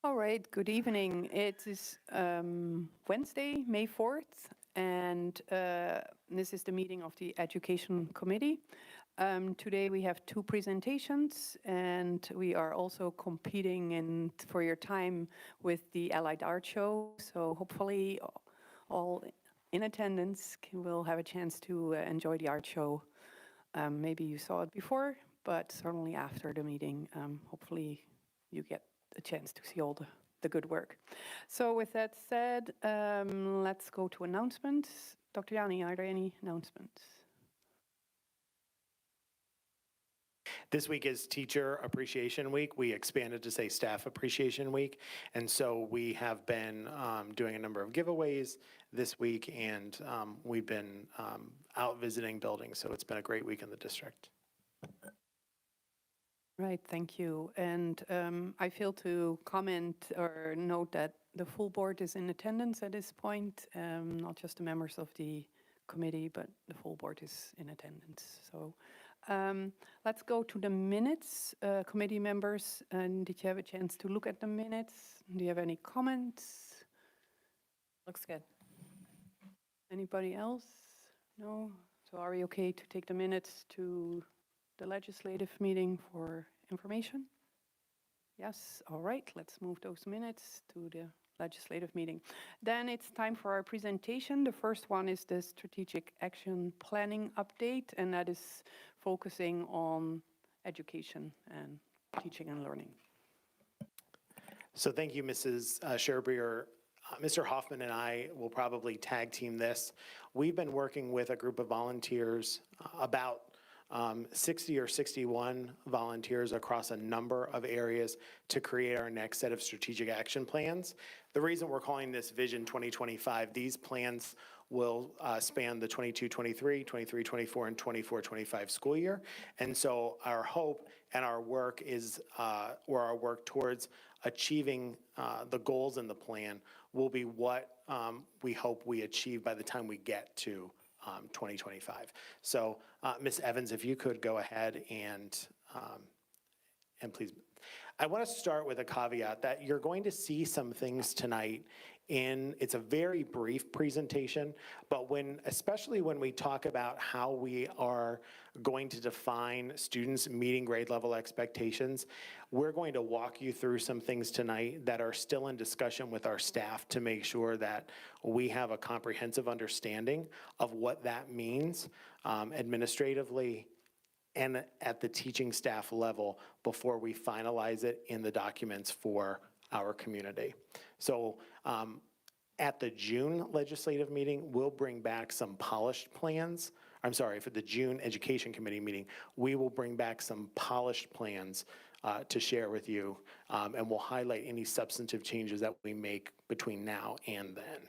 All right, good evening. It is Wednesday, May 4th, and this is the meeting of the Education Committee. Today we have two presentations, and we are also competing for your time with the Allied Art Show. So hopefully all in attendance will have a chance to enjoy the art show. Maybe you saw it before, but certainly after the meeting, hopefully you get a chance to see all the good work. So with that said, let's go to announcements. Dr. Jani, are there any announcements? This week is Teacher Appreciation Week. We expanded to say Staff Appreciation Week. And so we have been doing a number of giveaways this week, and we've been out visiting buildings. So it's been a great week in the district. Right, thank you. And I failed to comment or note that the full board is in attendance at this point, not just the members of the committee, but the full board is in attendance. So let's go to the minutes. Committee members, did you have a chance to look at the minutes? Do you have any comments? Looks good. Anybody else? No? So are we okay to take the minutes to the legislative meeting for information? Yes, all right, let's move those minutes to the legislative meeting. Then it's time for our presentation. The first one is the Strategic Action Planning Update, and that is focusing on education and teaching and learning. So thank you, Mrs. Scherbier. Mr. Hoffman and I will probably tag team this. We've been working with a group of volunteers, about 60 or 61 volunteers across a number of areas to create our next set of strategic action plans. The reason we're calling this Vision 2025, these plans will span the 22-23, 23-24, and 24-25 school year. And so our hope and our work is, or our work towards achieving the goals in the plan will be what we hope we achieve by the time we get to 2025. So Ms. Evans, if you could go ahead and please. I want to start with a caveat that you're going to see some things tonight it's a very brief presentation, but especially when we talk about how we are going to define students meeting grade level expectations, we're going to walk you through some things tonight that are still in discussion with our staff to make sure that we have a comprehensive understanding of what that means administratively and at the teaching staff level before we finalize it in the documents for our community. So at the June legislative meeting, we'll bring back some polished plans. I'm sorry, for the June Education Committee meeting, we will bring back some polished plans to share with you, and we'll highlight any substantive changes that we make between now and then.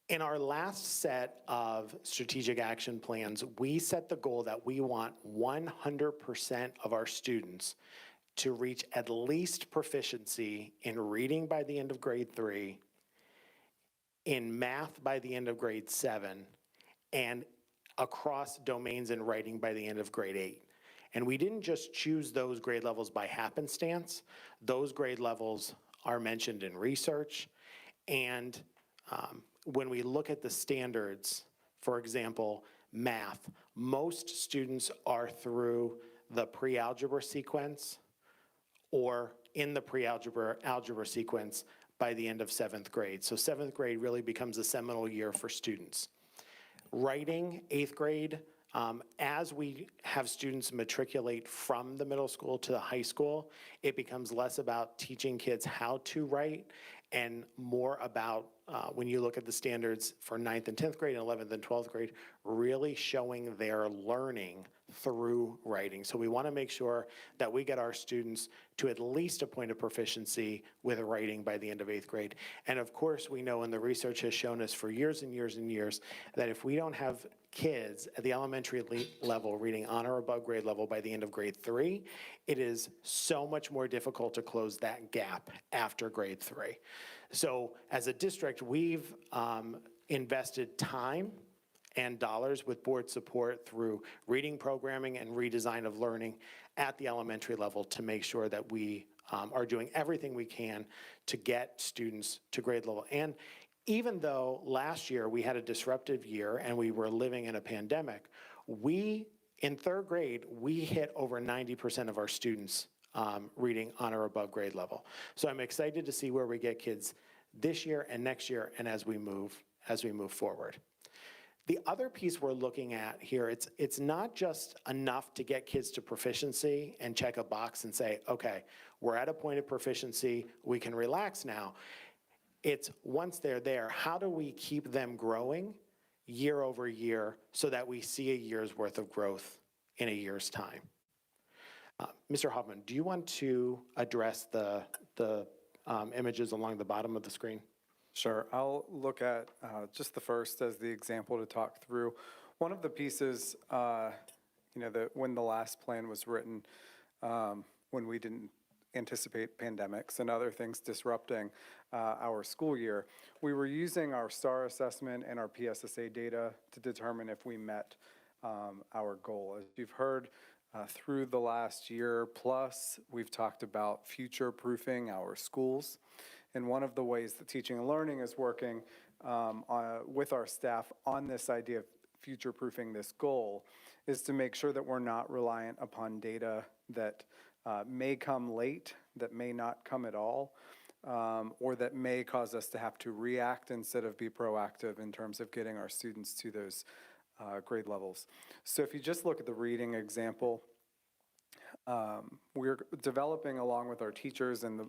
In our last set of strategic action plans, we set the goal that we want 100% of our students to reach at least proficiency in reading by the end of grade 3, in math by the end of grade 7, and across domains in writing by the end of grade 8. And we didn't just choose those grade levels by happenstance. Those grade levels are mentioned in research, and when we look at the standards, for example, math, most students are through the pre-algebra sequence or in the pre-algebra sequence by the end of 7th grade. So 7th grade really becomes a seminal year for students. Writing, 8th grade, as we have students matriculate from the middle school to the high school, it becomes less about teaching kids how to write and more about, when you look at the standards for 9th and 10th grade and 11th and 12th grade, really showing their learning through writing. So we want to make sure that we get our students to at least a point of proficiency with writing by the end of 8th grade. And of course, we know, and the research has shown us for years and years and years, that if we don't have kids at the elementary level reading on or above grade level by the end of grade 3, it is so much more difficult to close that gap after grade 3. So as a district, we've invested time and dollars with board support through reading programming and redesign of learning at the elementary level to make sure that we are doing everything we can to get students to grade level. And even though last year we had a disruptive year and we were living in a pandemic, in third grade, we hit over 90% of our students reading on or above grade level. So I'm excited to see where we get kids this year and next year and as we move forward. The other piece we're looking at here, it's not just enough to get kids to proficiency and check a box and say, okay, we're at a point of proficiency, we can relax now. It's once they're there, how do we keep them growing year over year so that we see a year's worth of growth in a year's time? Mr. Hoffman, do you want to address the images along the bottom of the screen? Sure. I'll look at just the first as the example to talk through. One of the pieces, when the last plan was written, when we didn't anticipate pandemics and other things disrupting our school year, we were using our STAR assessment and our PSSA data to determine if we met our goal. As you've heard, through the last year plus, we've talked about future-proofing our schools. And one of the ways that teaching and learning is working with our staff on this idea of future-proofing this goal is to make sure that we're not reliant upon data that may come late, that may not come at all, or that may cause us to have to react instead of be proactive in terms of getting our students to those grade levels. So if you just look at the reading example, we're developing along with our teachers, and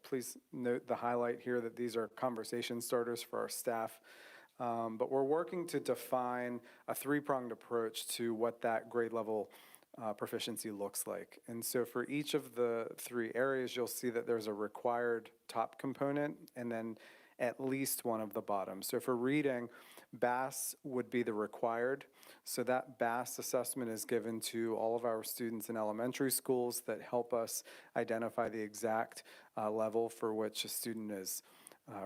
please note the highlight here that these are conversation starters for our staff, but we're working to define a three-pronged approach to what that grade level proficiency looks like. And so for each of the three areas, you'll see that there's a required top component and then at least one of the bottom. So for reading, BAS would be the required. So that BAS assessment is given to all of our students in elementary schools that help us identify the exact level for which a student is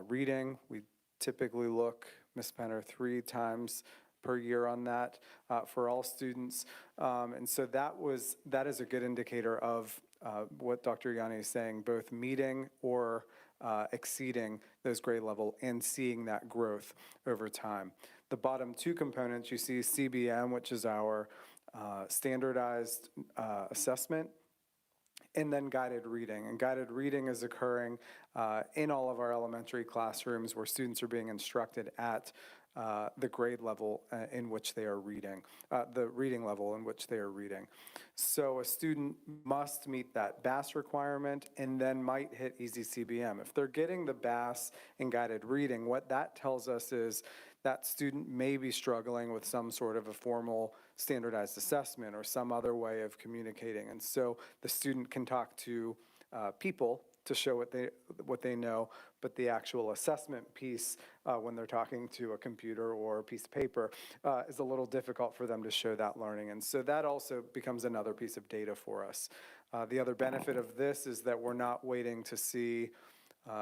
reading. We typically look, Ms. Penner, 3 times per year on that for all students. And so that is a good indicator of what Dr. Yanni is saying, both meeting or exceeding those grade level and seeing that growth over time. The bottom 2 components, you see CBM, which is our standardized assessment, and then guided reading. And guided reading is occurring in all of our elementary classrooms where students are being instructed at the grade level in which they are reading, the reading level in which they are reading. So a student must meet that BAS requirement and then might hit easy CBM. If they're getting the BAS in guided reading, what that tells us is that student may be struggling with some sort of a formal standardized assessment or some other way of communicating. And so the student can talk to people to show what they know, but the actual assessment piece, when they're talking to a computer or a piece of paper, is a little difficult for them to show that learning. And so that also becomes another piece of data for us. The other benefit of this is that we're not waiting to see,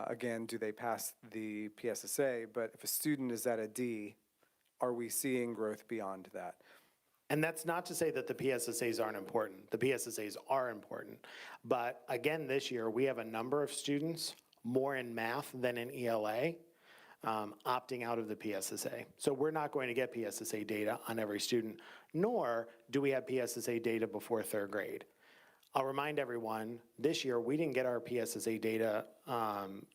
again, do they pass the PSSA, but if a student is at a D, are we seeing growth beyond that? And that's not to say that the PSSAs aren't important. The PSSAs are important. But again, this year, we have a number of students, more in math than in ELA, opting out of the PSSA. So we're not going to get PSSA data on every student, nor do we have PSSA data before third grade. I'll remind everyone, this year, we didn't get our PSSA data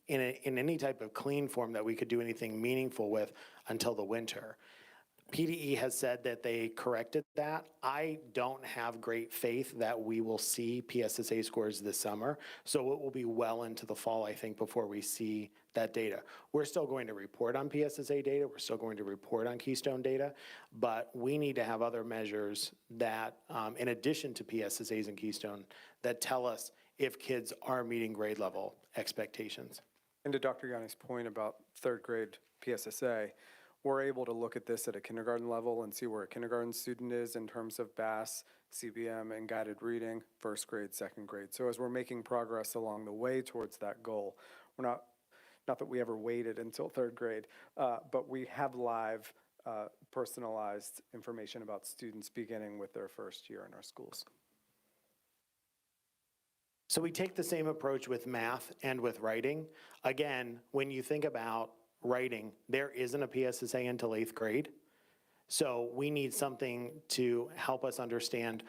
in any type of clean form that we could do anything meaningful with until the winter. PDE has said that they corrected that. I don't have great faith that we will see PSSA scores this summer, so it will be well into the fall, I think, before we see that data. We're still going to report on PSSA data, we're still going to report on Keystone data, but we need to have other measures that, in addition to PSSAs and Keystone, that tell us if kids are meeting grade level expectations. And to Dr. Yanni's point about third grade PSSA, we're able to look at this at a kindergarten level and see where a kindergarten student is in terms of BAS, CBM, and guided reading, first grade, second grade. So as we're making progress along the way towards that goal, we're not that we ever waited until third grade, but we have live personalized information about students beginning with their first year in our schools. So we take the same approach with math and with writing. Again, when you think about writing, there isn't a PSSA until 8th grade. So we need something to help us understand,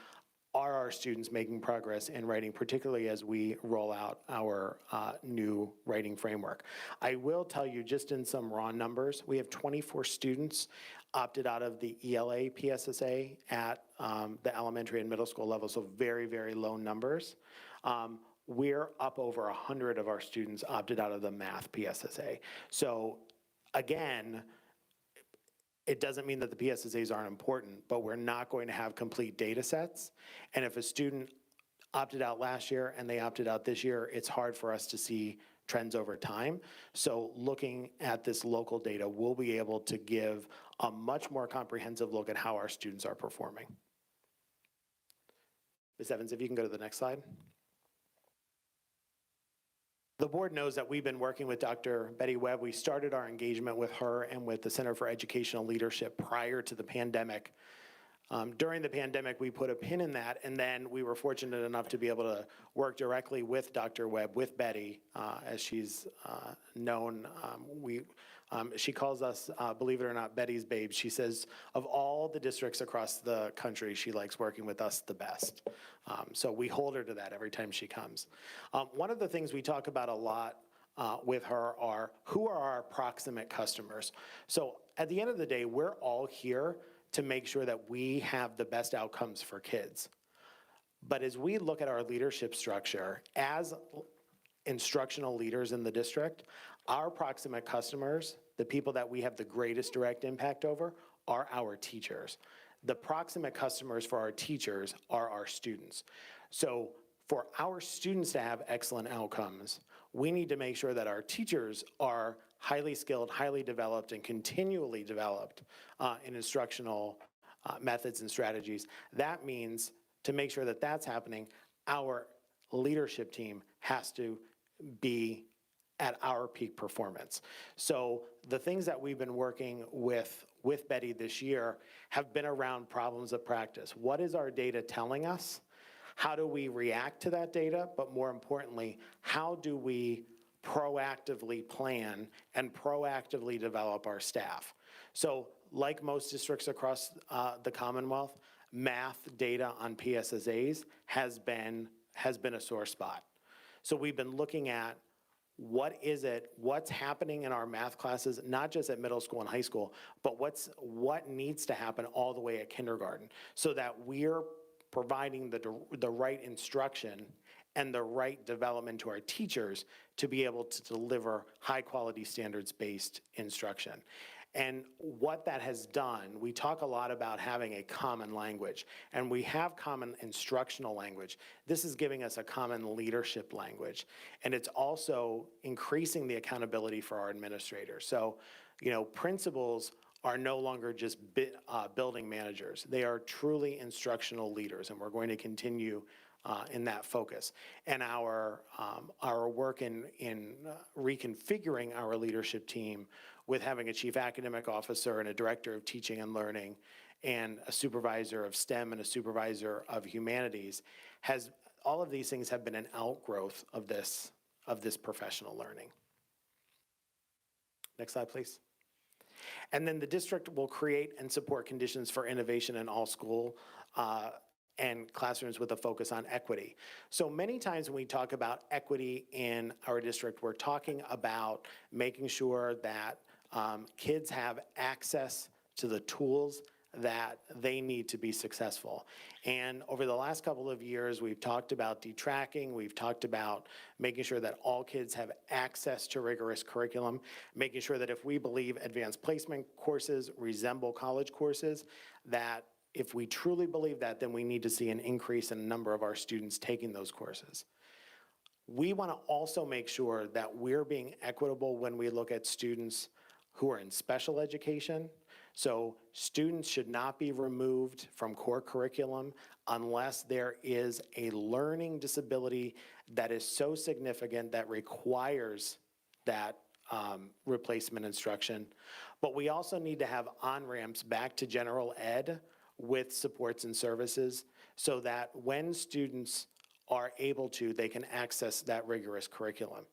are our students making progress in writing, particularly as we roll out our new writing framework. I will tell you, just in some raw numbers, we have 24 students opted out of the ELA PSSA at the elementary and middle school level, so very, very low numbers. We're up over 100 of our students opted out of the math PSSA. So again, it doesn't mean that the PSSAs aren't important, but we're not going to have complete data sets. And if a student opted out last year and they opted out this year, it's hard for us to see trends over time. So looking at this local data, we'll be able to give a much more comprehensive look at how our students are performing. Ms. Evans, if you can go to the next slide. The board knows that we've been working with Dr. Betty Webb. We started our engagement with her and with the Center for Educational Leadership prior to the pandemic. During the pandemic, we put a pin in that, and then we were fortunate enough to be able to work directly with Dr. Webb, with Betty, as she's known. She calls us, believe it or not, Betty's babe. She says of all the districts across the country, she likes working with us the best. So we hold her to that every time she comes. One of the things we talk about a lot with her are, who are our proximate customers? So at the end of the day, we're all here to make sure that we have the best outcomes for kids. But as we look at our leadership structure, as instructional leaders in the district, our proximate customers, the people that we have the greatest direct impact over, are our teachers. The proximate customers for our teachers are our students. So for our students to have excellent outcomes, we need to make sure that our teachers are highly skilled, highly developed, and continually developed in instructional methods and strategies. That means to make sure that that's happening, our leadership team has to be at our peak performance. So the things that we've been working with Betty this year have been around problems of practice. What is our data telling us? How do we react to that data? But more importantly, how do we proactively plan and proactively develop our staff? So like most districts across the Commonwealth, math data on PSSAs has been a sore spot. So we've been looking at what's happening in our math classes, not just at middle school and high school, but what needs to happen all the way at kindergarten, so that we're providing the right instruction and the right development to our teachers to be able to deliver high quality standards-based instruction. And what that has done, we talk a lot about having a common language, and we have common instructional language. This is giving us a common leadership language, and it's also increasing the accountability for our administrators. So, principals are no longer just building managers. They are truly instructional leaders, and we're going to continue in that focus. And our work in reconfiguring our leadership team with having a chief academic officer and a director of teaching and learning and a supervisor of STEM and a supervisor of humanities, all of these things have been an outgrowth of this professional learning. Next slide, please. And then the district will create and support conditions for innovation in all school and classrooms with a focus on equity. So many times when we talk about equity in our district, we're talking about making sure that kids have access to the tools that they need to be successful. And over the last couple of years, we've talked about detracking, we've talked about making sure that all kids have access to rigorous curriculum, making sure that if we believe advanced placement courses resemble college courses, that if we truly believe that, then we need to see an increase in the number of our students taking those courses. We want to also make sure that we're being equitable when we look at students who are in special education. So students should not be removed from core curriculum unless there is a learning disability that is so significant that requires that replacement instruction. But we also need to have on-ramps back to general ed with supports and services so that when students are able to, they can access that rigorous curriculum.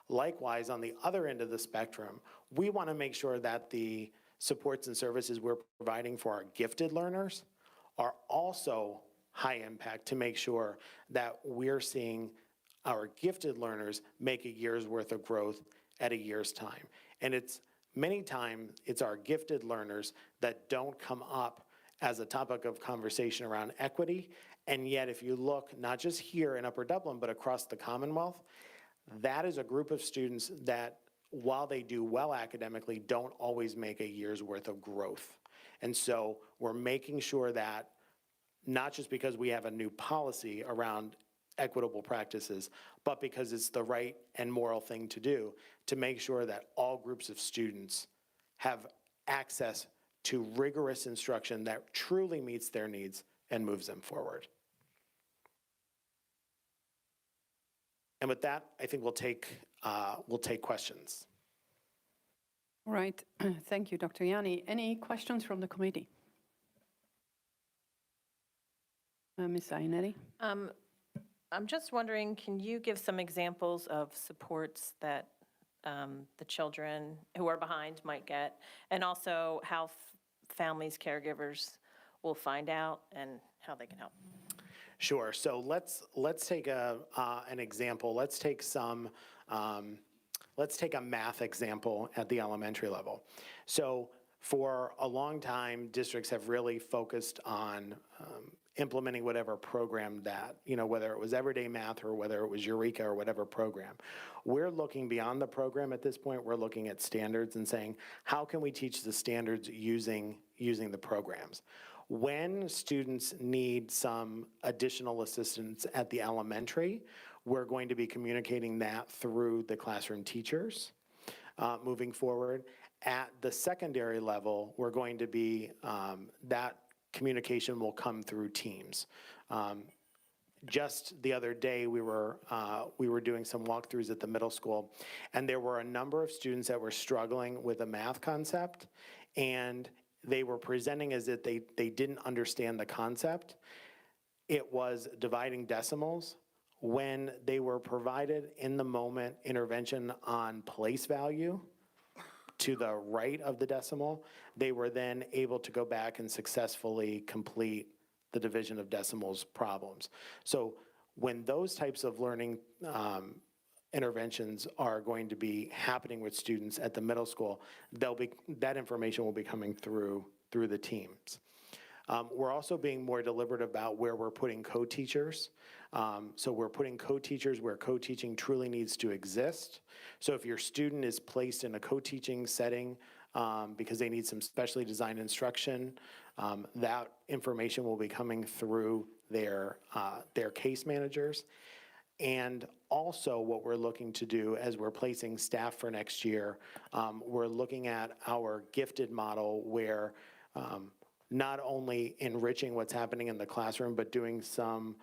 Likewise, on the other end of the spectrum, we want to make sure that the supports and services we're providing for our gifted learners are also high impact to make sure that we're seeing our gifted learners make a year's worth of growth at a year's time. And it's many times it's our gifted learners that don't come up as a topic of conversation around equity. And yet, if you look not just here in Upper Dublin, but across the Commonwealth, that is a group of students that, while they do well academically, don't always make a year's worth of growth. And so we're making sure that, not just because we have a new policy around equitable practices, but because it's the right and moral thing to do, to make sure that all groups of students have access to rigorous instruction that truly meets their needs and moves them forward. And with that, I think we'll take questions. All right, thank you, Dr. Yanni. Any questions from the committee? Ms. Iannetti? I'm just wondering, can you give some examples of supports that the children who are behind might get, and also how families, caregivers will find out and how they can help? Sure. So let's take an example. Let's take a math example at the elementary level. So for a long time, districts have really focused on implementing whatever program that, whether it was everyday math or whether it was Eureka or whatever program. We're looking beyond the program at this point. We're looking at standards and saying, how can we teach the standards using the programs? When students need some additional assistance at the elementary, we're going to be communicating that through the classroom teachers moving forward. At the secondary level, we're going to be, that communication will come through teams. Just the other day, we were doing some walkthroughs at the middle school, and there were a number of students that were struggling with a math concept, and they were presenting as if they didn't understand the concept. It was dividing decimals. When they were provided in the moment intervention on place value to the right of the decimal, they were then able to go back and successfully complete the division of decimals problems. So when those types of learning interventions are going to be happening with students at the middle school, that information will be coming through the teams. We're also being more deliberate about where we're putting co-teachers. So we're putting co-teachers where co-teaching truly needs to exist. So if your student is placed in a co-teaching setting because they need some specially designed instruction, that information will be coming through their case managers. And also what we're looking to do as we're placing staff for next year, we're looking at our gifted model where not only enriching what's happening in the classroom, but doing some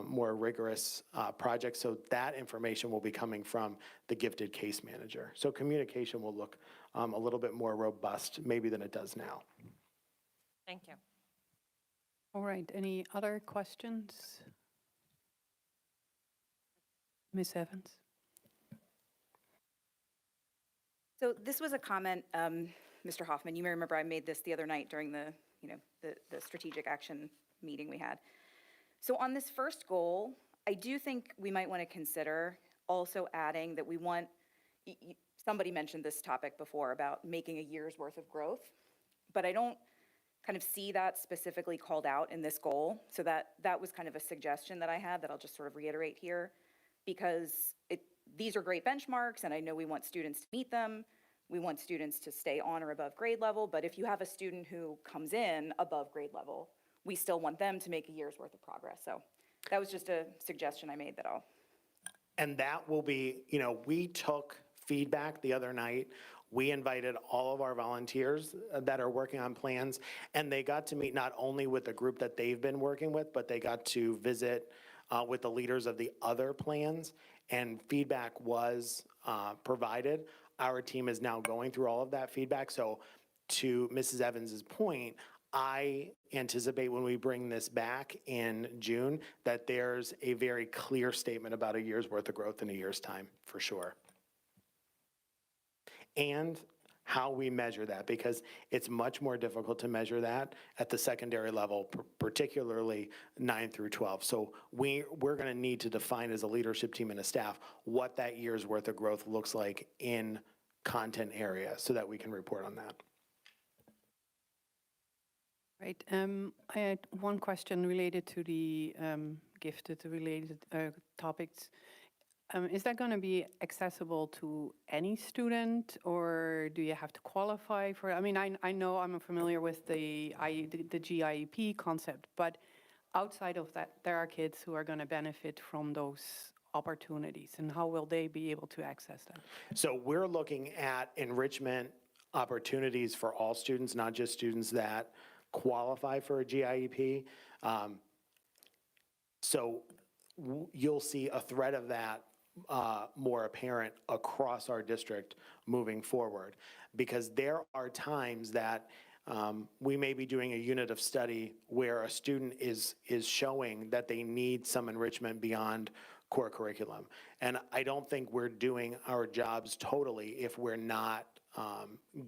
more rigorous projects. So that information will be coming from the gifted case manager. So communication will look a little bit more robust maybe than it does now. Thank you. All right, any other questions? Ms. Evans? So this was a comment, Mr. Hoffman, you may remember I made this the other night during the strategic action meeting we had. So on this first goal, I do think we might want to consider also adding that we want, somebody mentioned this topic before about making a year's worth of growth, but I don't kind of see that specifically called out in this goal. So that was kind of a suggestion that I had that I'll just sort of reiterate here, because these are great benchmarks and I know we want students to meet them. We want students to stay on or above grade level, but if you have a student who comes in above grade level, we still want them to make a year's worth of progress. So that was just a suggestion I made that I'll. And that will be, we took feedback the other night. We invited all of our volunteers that are working on plans, and they got to meet not only with the group that they've been working with, but they got to visit with the leaders of the other plans. And feedback was provided. Our team is now going through all of that feedback. So to Mrs. Evans's point, I anticipate when we bring this back in June that there's a very clear statement about a year's worth of growth in a year's time, for sure. And how we measure that, because it's much more difficult to measure that at the secondary level, particularly 9 through 12. So we're going to need to define as a leadership team and a staff what that year's worth of growth looks like in content area so that we can report on that. Right. I had one question related to the gifted related topics. Is that going to be accessible to any student, or do you have to qualify for? I mean, I know I'm familiar with the GIEP concept, but outside of that, there are kids who are going to benefit from those opportunities, and how will they be able to access that? So we're looking at enrichment opportunities for all students, not just students that qualify for a GIEP. So you'll see a thread of that more apparent across our district moving forward, because there are times that we may be doing a unit of study where a student is showing that they need some enrichment beyond core curriculum. And I don't think we're doing our jobs totally if we're not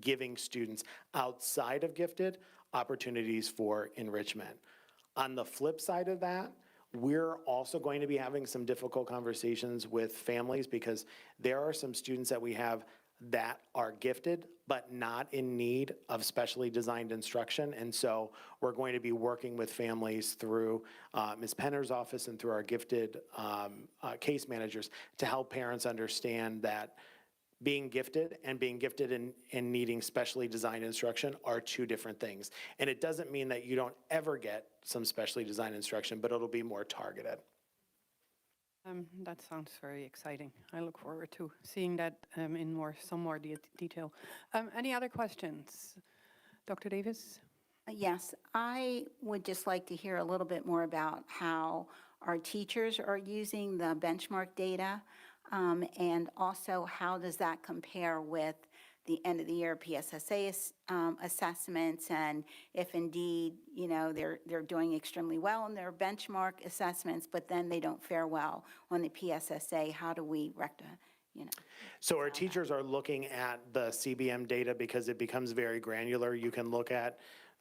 giving students outside of gifted opportunities for enrichment. On the flip side of that, we're also going to be having some difficult conversations with families, because there are some students that we have that are gifted but not in need of specially designed instruction. And so we're going to be working with families through Ms. Penner's office and through our gifted case managers to help parents understand that being gifted and being gifted and needing specially designed instruction are two different things. And it doesn't mean that you don't ever get some specially designed instruction, but it'll be more targeted. That sounds very exciting. I look forward to seeing that in some more detail. Any other questions? Dr. Davis? Yes, I would just like to hear a little bit more about how our teachers are using the benchmark data, and also how does that compare with the end of the year PSSA assessments, and if indeed, you know, they're doing extremely well in their benchmark assessments, but then they don't fare well on the PSSA, how do we rectify, you know? So our teachers are looking at the CBM data because it becomes very granular. You can look at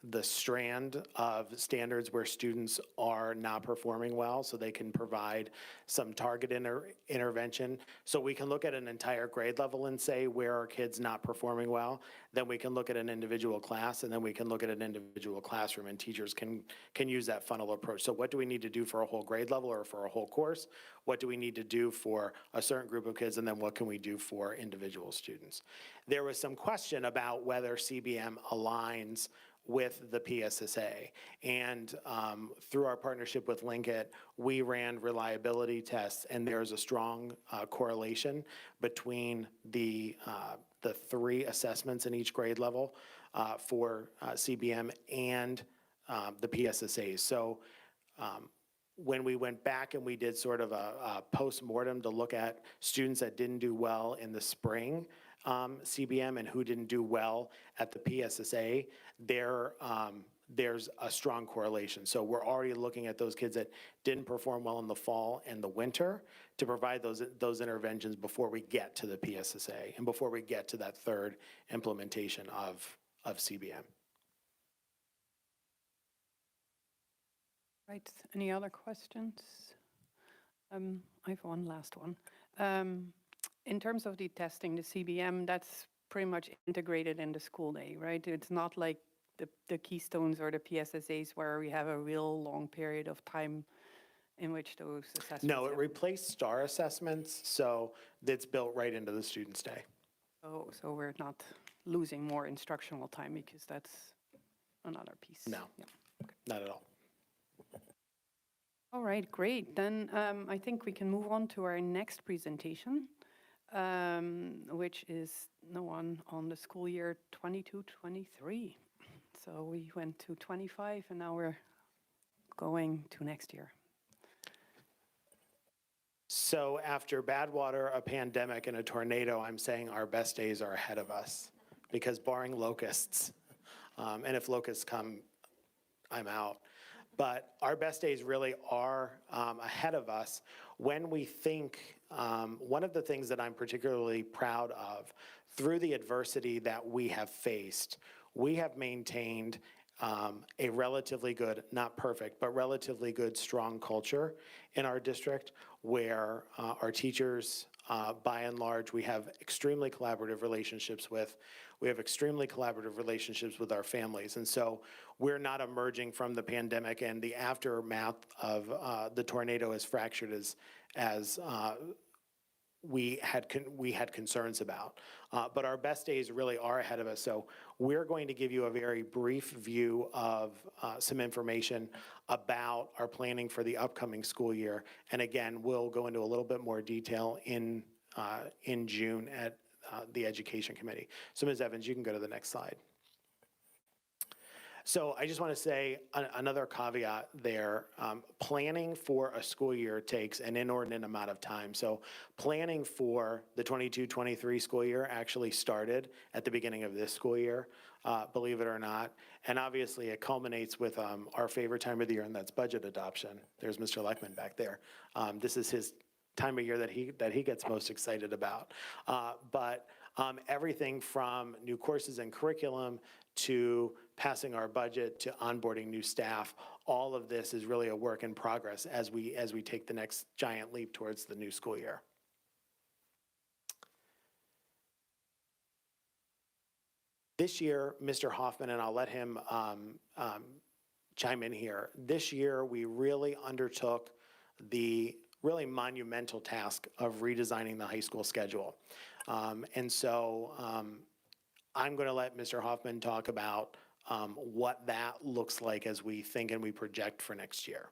the strand of standards where students are not performing well, so they can provide some target intervention. So we can look at an entire grade level and say, where are kids not performing well? Then we can look at an individual class, and then we can look at an individual classroom, and teachers can use that funnel approach. So what do we need to do for a whole grade level or for a whole course? What do we need to do for a certain group of kids? And then what can we do for individual students? There was some question about whether CBM aligns with the PSSA. And through our partnership with Linkit, we ran reliability tests, and there's a strong correlation between the 3 assessments in each grade level for CBM and the PSSAs. So when we went back and we did sort of a post-mortem to look at students that didn't do well in the spring CBM and who didn't do well at the PSSA, there's a strong correlation. So we're already looking at those kids that didn't perform well in the fall and the winter to provide those interventions before we get to the PSSA and before we get to that third implementation of CBM. Right, any other questions? I have one last one. In terms of the testing, the CBM, that's pretty much integrated in the school day, right? It's not like the Keystones or the PSSAs where we have a real long period of time in which those assessments. No, it replaced STAR assessments, so it's built right into the student's day. So we're not losing more instructional time, because that's another piece. No, yeah. Okay. Not at all. All right, great. Then I think we can move on to our next presentation, which is the one on the school year 22-23. So we went to 25, and now we're going to next year. So after bad water, a pandemic, and a tornado, I'm saying our best days are ahead of us, because barring locusts, and if locusts come, I'm out. But our best days really are ahead of us when we think, one of the things that I'm particularly proud of, through the adversity that we have faced, we have maintained a relatively good, not perfect, but relatively good, strong culture in our district, where our teachers, by and large, we have extremely collaborative relationships with. We have extremely collaborative relationships with our families. And so we're not emerging from the pandemic and the aftermath of the tornado as fractured as we had concerns about. But our best days really are ahead of us. So we're going to give you a very brief view of some information about our planning for the upcoming school year. And again, we'll go into a little bit more detail in June at the Education Committee. So Ms. Evans, you can go to the next slide. So I just want to say another caveat there. Planning for a school year takes an inordinate amount of time. So planning for the 22-23 school year actually started at the beginning of this school year, believe it or not. And obviously it culminates with our favorite time of the year, and that's budget adoption. There's Mr. Leckman back there. This is his time of year that he gets most excited about. But everything from new courses and curriculum to passing our budget to onboarding new staff, all of this is really a work in progress as we take the next giant leap towards the new school year. This year, Mr. Hoffman, and I'll let him chime in here, this year we really undertook the really monumental task of redesigning the high school schedule. And so I'm going to let Mr. Hoffman talk about what that looks like as we think and we project for next year.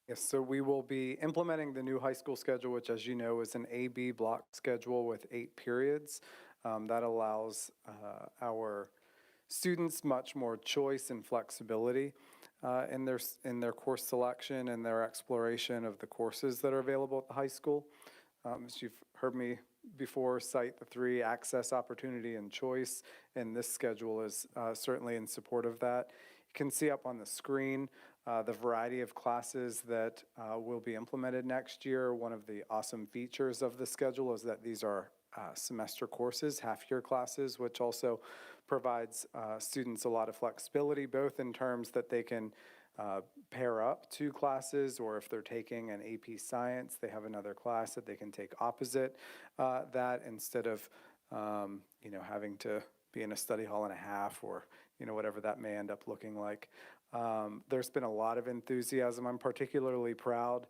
Yes, so we will be implementing the new high school schedule, which, as you know, is an A-B block schedule with 8 periods. That allows our students much more choice and flexibility in their course selection and their exploration of the courses that are available at the high school. As you've heard me before cite the 3: access, opportunity, and choice, and this schedule is certainly in support of that. You can see up on the screen the variety of classes that will be implemented next year. One of the awesome features of the schedule is that these are semester courses, half-year classes, which also provides students a lot of flexibility, both in terms that they can pair up 2 classes, or if they're taking an AP Science, they have another class that they can take opposite that, instead of having to be in a study hall and a half, or whatever that may end up looking like. There's been a lot of enthusiasm. I'm particularly proud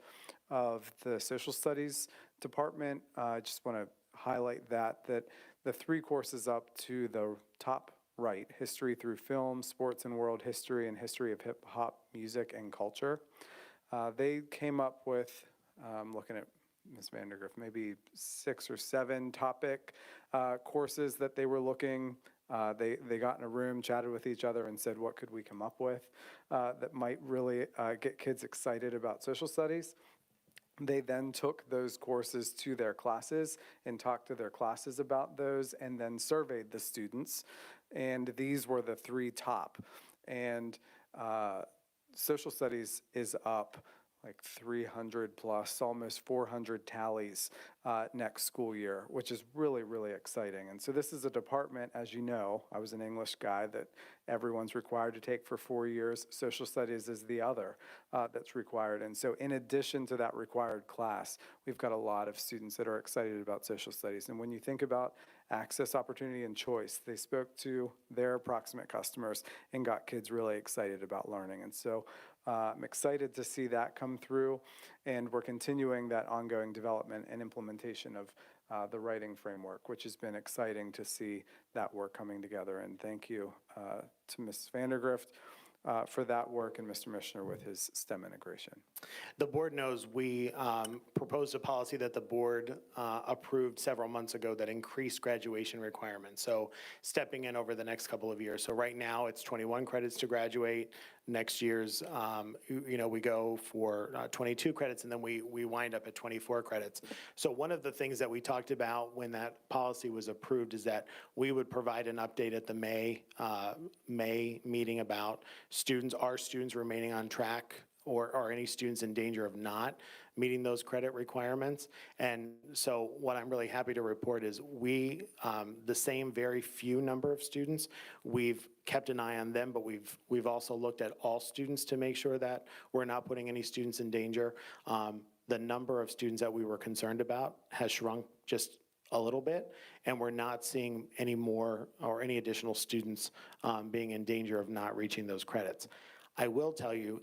of the social studies department. I just want to highlight that the 3 courses up to the top right, history through film, sports and world history, and history of hip hop music and culture. They came up with, looking at Ms. Vandergrift, maybe 6 or 7 topic courses that they were looking. They got in a room, chatted with each other, and said, what could we come up with that might really get kids excited about social studies? They then took those courses to their classes and talked to their classes about those, and then surveyed the students. And these were the 3 top. And social studies is up like 300 plus, almost 400 tallies next school year, which is really, really exciting. And so this is a department, as you know, I was an English guy, that everyone's required to take for 4 years. Social studies is the other that's required. And so in addition to that required class, we've got a lot of students that are excited about social studies. And when you think about access, opportunity, and choice, they spoke to their approximate customers and got kids really excited about learning. And so I'm excited to see that come through, and we're continuing that ongoing development and implementation of the writing framework, which has been exciting to see that work coming together. And thank you to Ms. Vandergrift for that work, and Mr. Mishner with his STEM integration. The board knows we proposed a policy that the board approved several months ago that increased graduation requirements. So stepping in over the next couple of years. So right now it's 21 credits to graduate. next year's, we go for 22 credits, and then we wind up at 24 credits. So one of the things that we talked about when that policy was approved is that we would provide an update at the May meeting about our students remaining on track, or any students in danger of not meeting those credit requirements. And so what I'm really happy to report is the same very few number of students, we've kept an eye on them, but we've also looked at all students to make sure that we're not putting any students in danger. The number of students that we were concerned about has shrunk just a little bit, and we're not seeing any more or any additional students being in danger of not reaching those credits. I will tell you,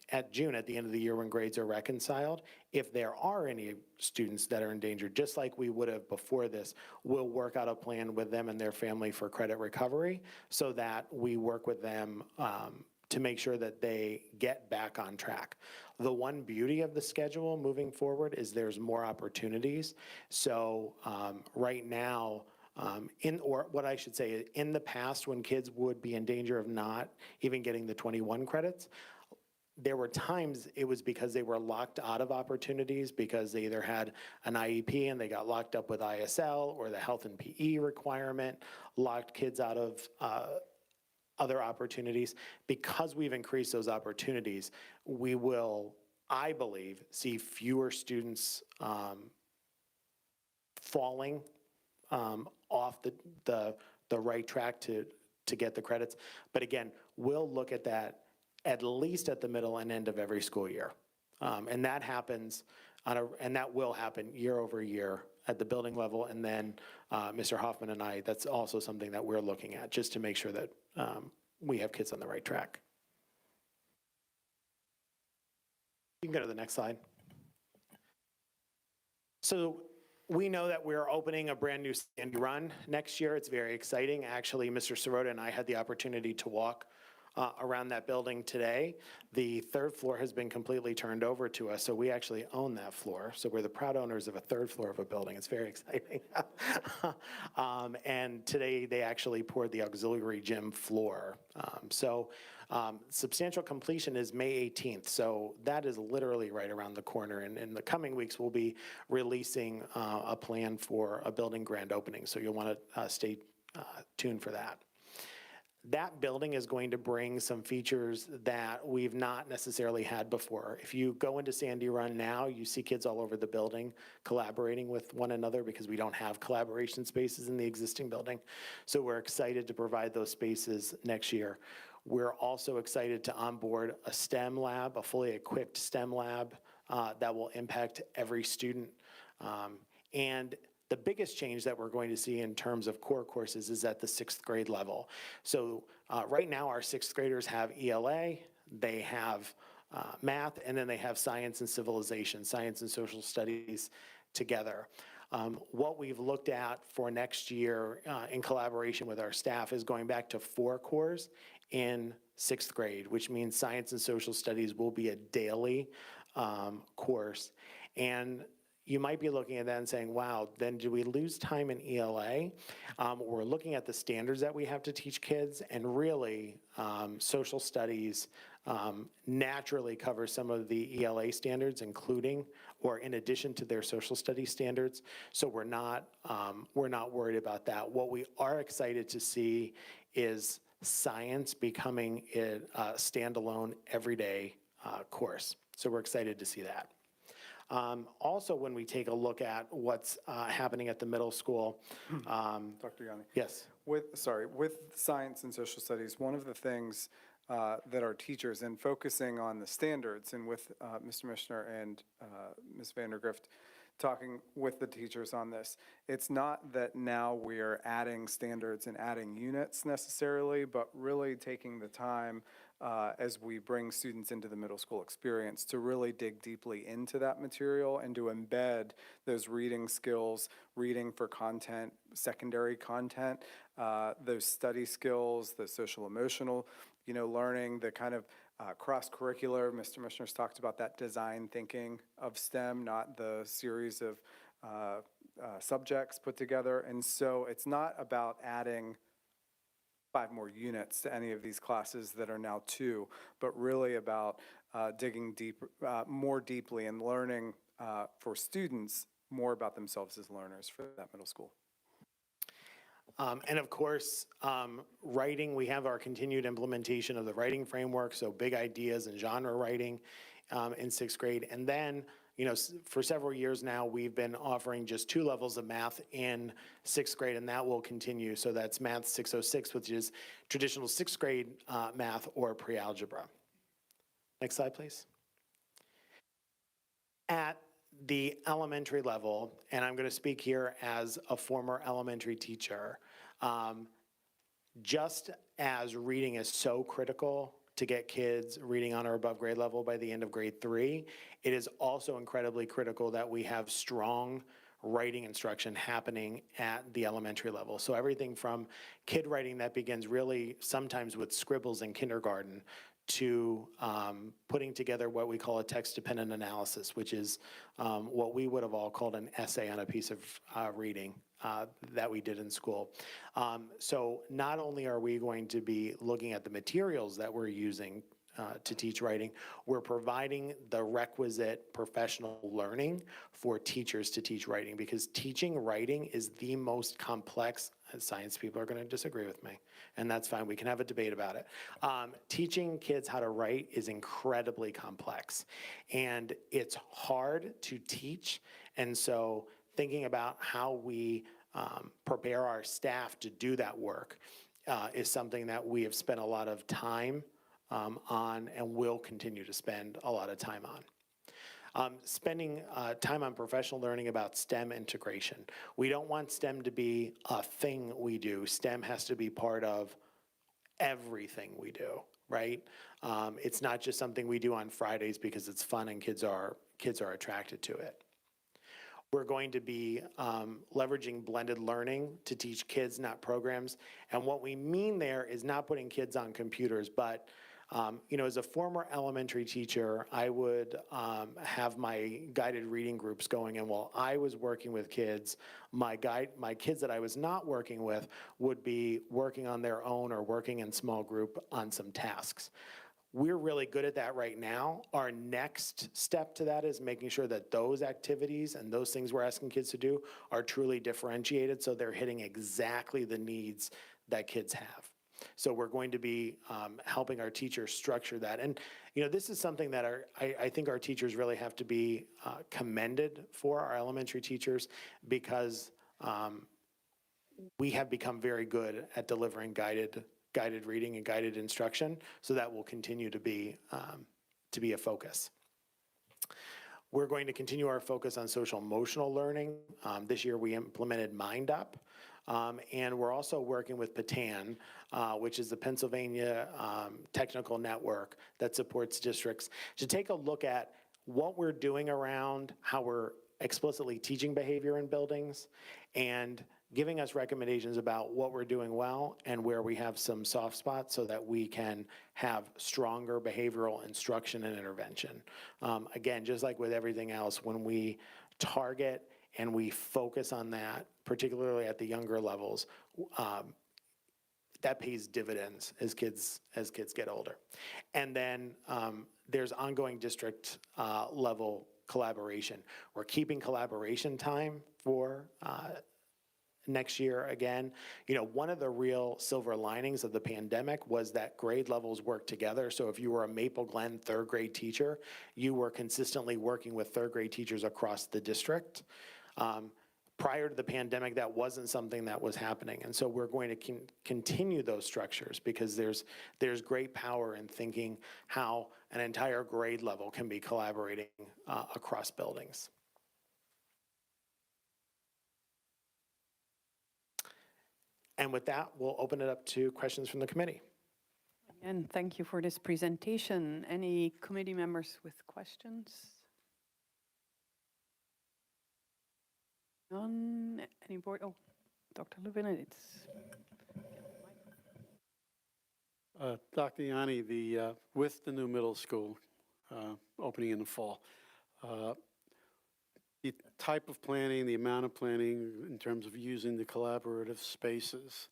at June, at the end of the year when grades are reconciled, if there are any students that are in danger, just like we would have before this, we'll work out a plan with them and their family for credit recovery so that we work with them to make sure that they get back on track. The one beauty of the schedule moving forward is there's more opportunities. So right now, in the past, when kids would be in danger of not even getting the 21 credits, there were times it was because they were locked out of opportunities because they either had an IEP and they got locked up with ISL, or the health and PE requirement locked kids out of other opportunities. Because we've increased those opportunities, we will, I believe, see fewer students falling off the right track to get the credits. But again, we'll look at that at least at the middle and end of every school year. And that happens and that will happen year over year at the building level. And then Mr. Hoffman and I, that's also something that we're looking at just to make sure that we have kids on the right track. You can go to the next slide. So we know that we're opening a brand new Sandy Run next year. It's very exciting. Actually, Mr. Sirota and I had the opportunity to walk around that building today. The third floor has been completely turned over to us, so we actually own that floor. So we're the proud owners of a third floor of a building. It's very exciting. And today they actually poured the auxiliary gym floor. Substantial completion is May 18th, so that is literally right around the corner. And in the coming weeks, we'll be releasing a plan for a building grand opening, so you'll want to stay tuned for that. That building is going to bring some features that we've not necessarily had before. If you go into Sandy Run now, you see kids all over the building collaborating with one another because we don't have collaboration spaces in the existing building. So we're excited to provide those spaces next year. We're also excited to onboard a STEM lab, a fully equipped STEM lab that will impact every student. And the biggest change that we're going to see in terms of core courses is at the 6th grade level. So right now our 6th graders have ELA, they have math, and then they have science and civilization, science and social studies together. What we've looked at for next year in collaboration with our staff is going back to 4 cores in 6th grade, which means science and social studies will be a daily course. And you might be looking at that and saying, wow, then do we lose time in ELA? We're looking at the standards that we have to teach kids, and really social studies naturally covers some of the ELA standards, including or in addition to their social studies standards. So we're not worried about that. What we are excited to see is science becoming a standalone everyday course. So we're excited to see that. Also, when we take a look at what's happening at the middle school. Dr. Yanni. Yes. With science and social studies, one of the things that our teachers, in focusing on the standards, and with Mr. Mishner and Ms. Vandergrift talking with the teachers on this, it's not that now we're adding standards and adding units necessarily, but really taking the time as we bring students into the middle school experience to really dig deeply into that material and to embed those reading skills, reading for content, secondary content, those study skills, the social emotional, learning, the kind of cross-curricular. Mr. Mishner's talked about that design thinking of STEM, not the series of subjects put together. And so it's not about adding 5 more units to any of these classes that are now 2, but really about digging more deeply and learning for students more about themselves as learners for that middle school. And of course, writing, we have our continued implementation of the writing framework, so big ideas and genre writing in 6th grade. And then, for several years now, we've been offering just 2 levels of math in 6th grade, and that will continue. So that's Math 606, which is traditional 6th grade math or pre-algebra. Next slide, please. At the elementary level, and I'm going to speak here as a former elementary teacher, just as reading is so critical to get kids reading on or above grade level by the end of grade 3, it is also incredibly critical that we have strong writing instruction happening at the elementary level. So everything from kid writing that begins really sometimes with scribbles in kindergarten to putting together what we call a text-dependent analysis, which is what we would have all called an essay on a piece of reading that we did in school. So not only are we going to be looking at the materials that we're using to teach writing, we're providing the requisite professional learning for teachers to teach writing, because teaching writing is the most complex, and science people are going to disagree with me, and that's fine, we can have a debate about it. Teaching kids how to write is incredibly complex, and it's hard to teach, and so thinking about how we prepare our staff to do that work is something that we have spent a lot of time on and will continue to spend a lot of time on. Spending time on professional learning about STEM integration. We don't want STEM to be a thing we do. STEM has to be part of everything we do, right? It's not just something we do on Fridays because it's fun and kids are attracted to it. We're going to be leveraging blended learning to teach kids, not programs. And what we mean there is not putting kids on computers, but as a former elementary teacher, I would have my guided reading groups going, and while I was working with kids, my kids that I was not working with would be working on their own or working in small group on some tasks. We're really good at that right now. Our next step to that is making sure that those activities and those things we're asking kids to do are truly differentiated so they're hitting exactly the needs that kids have. So we're going to be helping our teachers structure that. And, this is something that I think our teachers really have to be commended for, our elementary teachers, because we have become very good at delivering guided reading and guided instruction, so that will continue to be a focus. We're going to continue our focus on social emotional learning. This year we implemented Mind Up, and we're also working with PTAN, which is the Pennsylvania Technical Network that supports districts, to take a look at what we're doing around how we're explicitly teaching behavior in buildings and giving us recommendations about what we're doing well and where we have some soft spots so that we can have stronger behavioral instruction and intervention. Again, just like with everything else, when we target and we focus on that, particularly at the younger levels, that pays dividends as kids get older. And then there's ongoing district level collaboration. We're keeping collaboration time for next year again. One of the real silver linings of the pandemic was that grade levels work together. So if you were a Maple Glen 3rd grade teacher, you were consistently working with 3rd grade teachers across the district. Prior to the pandemic, that wasn't something that was happening. And so we're going to continue those structures, because there's great power in thinking how an entire grade level can be collaborating across buildings. And with that, we'll open it up to questions from the committee. And thank you for this presentation. Any committee members with questions? None? Any board? Oh, Dr. Lubinowitz. Dr. Yanni, with the new middle school opening in the fall, the type of planning, the amount of planning in terms of using the collaborative spaces,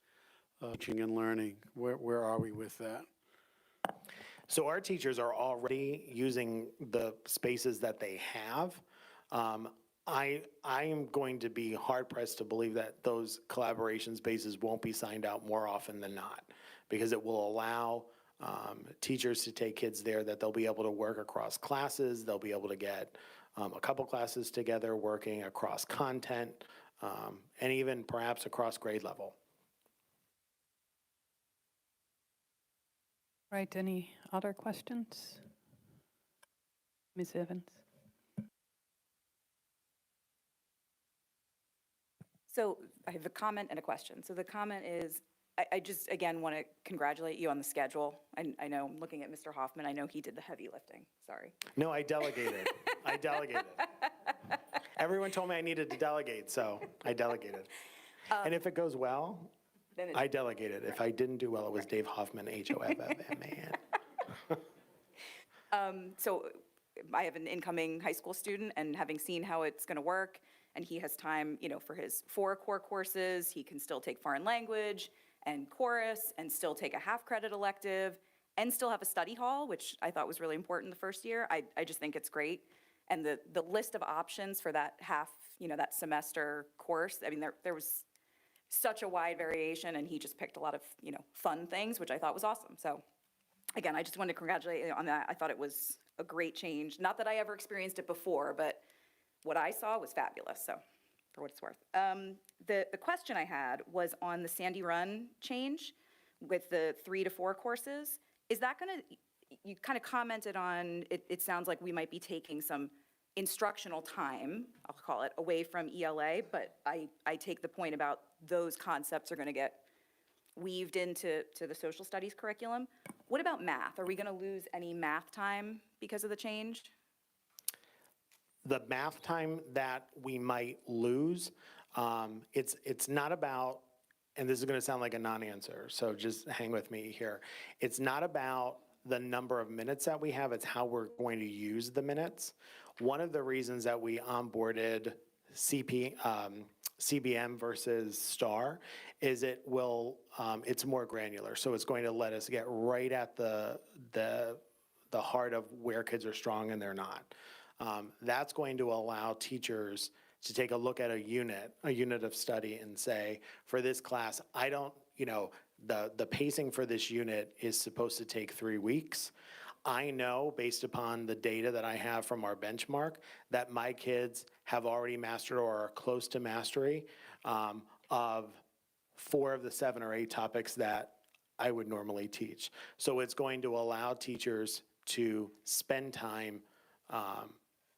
teaching and learning? Where are we with that? So our teachers are already using the spaces that they have. I am going to be hard pressed to believe that those collaboration spaces won't be signed out more often than not, because it will allow teachers to take kids there that they'll be able to work across classes. They'll be able to get a couple classes together working across content, and even perhaps across grade level. Right, any other questions? Ms. Evans? So I have a comment and a question. So the comment is, I just, again, want to congratulate you on the schedule. I know, I'm looking at Mr. Hoffman, I know he did the heavy lifting, sorry. No, I delegated. I delegated. Everyone told me I needed to delegate, so I delegated. And if it goes well, Then it's- I delegated. If I didn't do well, it was Dave Hoffman, Hoffman. So I have an incoming high school student, and having seen how it's going to work, and he has time, you know, for his 4 core courses, he can still take foreign language and chorus, and still take a half-credit elective, and still have a study hall, which I thought was really important the first year. I just think it's great. And the list of options for that half, you know, that semester course, I mean, there was such a wide variation, and he just picked a lot of, you know, fun things, which I thought was awesome. So again, I just wanted to congratulate you on that. I thought it was a great change. Not that I ever experienced it before, but what I saw was fabulous, so for what it's worth. The question I had was on the Sandy Run change with the 3 to 4 courses. Is that going to, you kind of commented on, it sounds like we might be taking some instructional time, I'll call it, away from ELA, but I take the point about those concepts are going to get weaved into the social studies curriculum. What about math? Are we going to lose any math time because of the change? The math time that we might lose, it's not about, and this is going to sound like a non-answer, so just hang with me here. It's not about the number of minutes that we have, it's how we're going to use the minutes. One of the reasons that we onboarded CBM versus STAR is it's more granular. So it's going to let us get right at the heart of where kids are strong and they're not. That's going to allow teachers to take a look at a unit of study and say, for this class, the pacing for this unit is supposed to take 3 weeks. I know, based upon the data that I have from our benchmark, that my kids have already mastered or are close to mastery of 4 of the 7 or 8 topics that I would normally teach. So it's going to allow teachers to spend time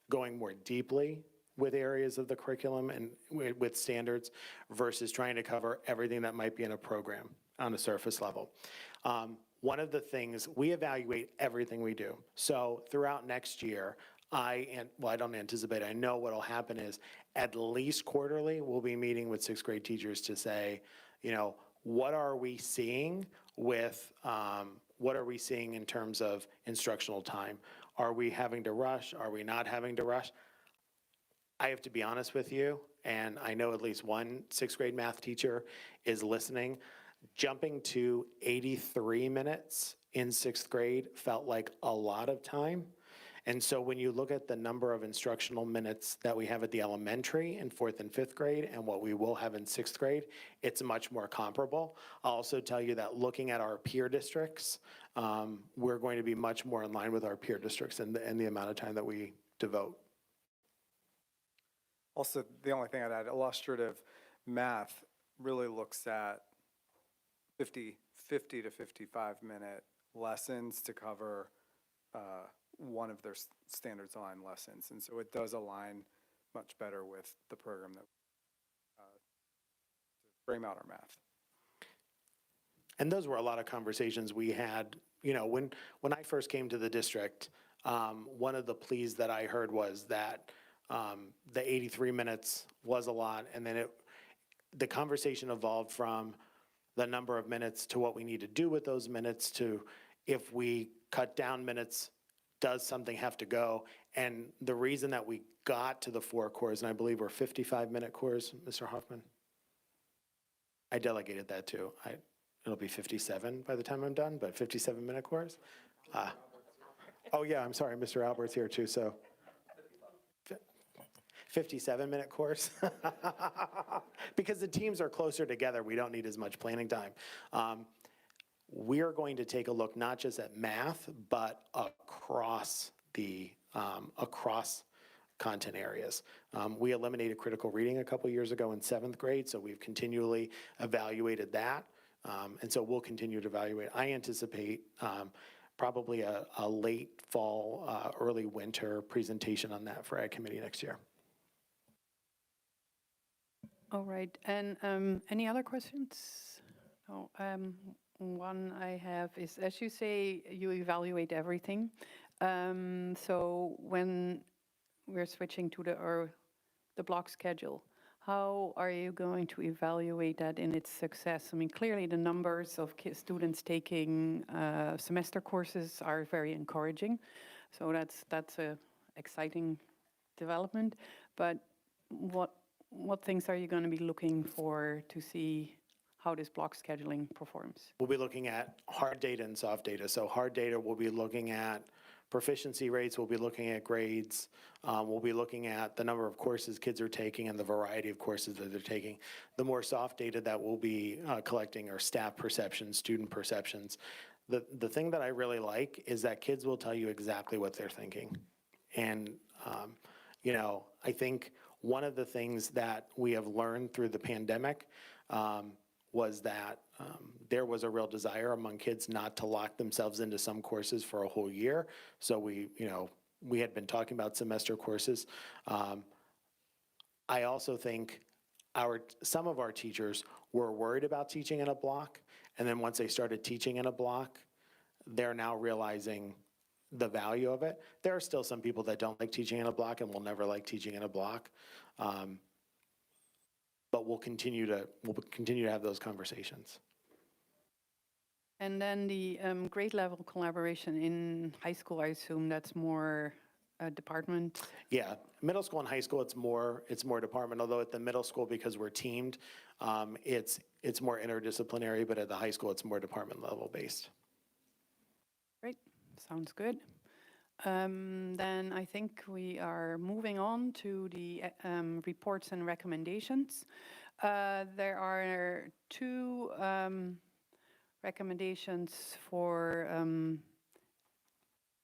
going more deeply with areas of the curriculum and with standards versus trying to cover everything that might be in a program on a surface level. One of the things, we evaluate everything we do. So throughout next year, I don't anticipate, I know what'll happen is at least quarterly, we'll be meeting with 6th grade teachers to say, what are we seeing in terms of instructional time? Are we having to rush? Are we not having to rush? I have to be honest with you, and I know at least one 6th grade math teacher is listening. Jumping to 83 minutes in 6th grade felt like a lot of time. And so when you look at the number of instructional minutes that we have at the elementary in 4th and 5th grade and what we will have in 6th grade, it's much more comparable. I'll also tell you that looking at our peer districts, we're going to be much more in line with our peer districts and the amount of time that we devote. Also, the only thing I'd add, illustrative math really looks at 50 to 55-minute lessons to cover one of their standards align lessons. And so it does align much better with the program that to frame out our math. And those were a lot of conversations we had. When I first came to the district, one of the pleas that I heard was that the 83 minutes was a lot, and then the conversation evolved from the number of minutes to what we need to do with those minutes to if we cut down minutes, does something have to go? And the reason that we got to the 4 cores, and I believe we're 55-minute cores, Mr. Hoffman? I delegated that too. it'll be 57 by the time I'm done, but 57-minute course. Oh yeah, I'm sorry, Mr. Albert's here too, so 57-minute course. Because the teams are closer together, we don't need as much planning time. We are going to take a look not just at math, but across across content areas. We eliminated critical reading a couple years ago in 7th grade, so we've continually evaluated that. And so we'll continue to evaluate. I anticipate probably a late fall, early winter presentation on that for Ed Committee next year. All right, and any other questions? Oh, one I have is, as you say, you evaluate everything. So when we're switching to the block schedule, how are you going to evaluate that in its success? I mean, clearly the numbers of students taking semester courses are very encouraging. So that's a exciting development. But what things are you going to be looking for to see how this block scheduling performs? We'll be looking at hard data and soft data. So hard data, we'll be looking at proficiency rates, we'll be looking at grades, we'll be looking at the number of courses kids are taking and the variety of courses that they're taking. The more soft data that we'll be collecting are staff perceptions, student perceptions. The thing that I really like is that kids will tell you exactly what they're thinking. And, you know, I think one of the things that we have learned through the pandemic was that there was a real desire among kids not to lock themselves into some courses for a whole year. So we had been talking about semester courses. I also think some of our teachers were worried about teaching in a block, and then once they started teaching in a block, they're now realizing the value of it. There are still some people that don't like teaching in a block and will never like teaching in a block. But we'll continue to have those conversations. And then the grade level collaboration in high school, I assume that's more department? Yeah, middle school and high school, it's more department, although at the middle school, because we're teamed, it's more interdisciplinary, but at the high school, it's more department level based. Great, sounds good. Then I think we are moving on to the reports and recommendations. There are two recommendations for